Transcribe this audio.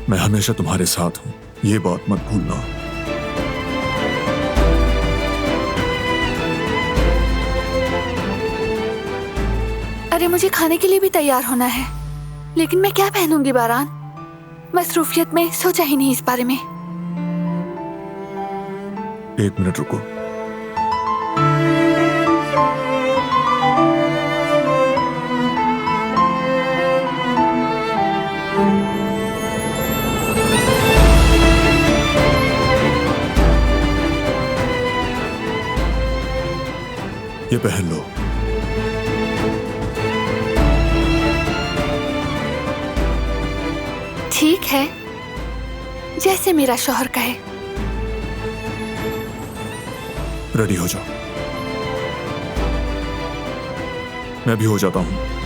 मैं हमेशा तुम्हारे साथ हूं, ये बात मत भूलना। अरे मुझे खाने के लिए भी तैयार होना है, लेकिन मैं क्या पहनूंगी बारान? मसरूफियत में सोचा ही नहीं इस बारे में। एक मिनट रुको। ये पहन लो। ठीक है, जैसे मेरा शौहर कहे। रेडी हो जाओ, मैं भी हो जाता हूं।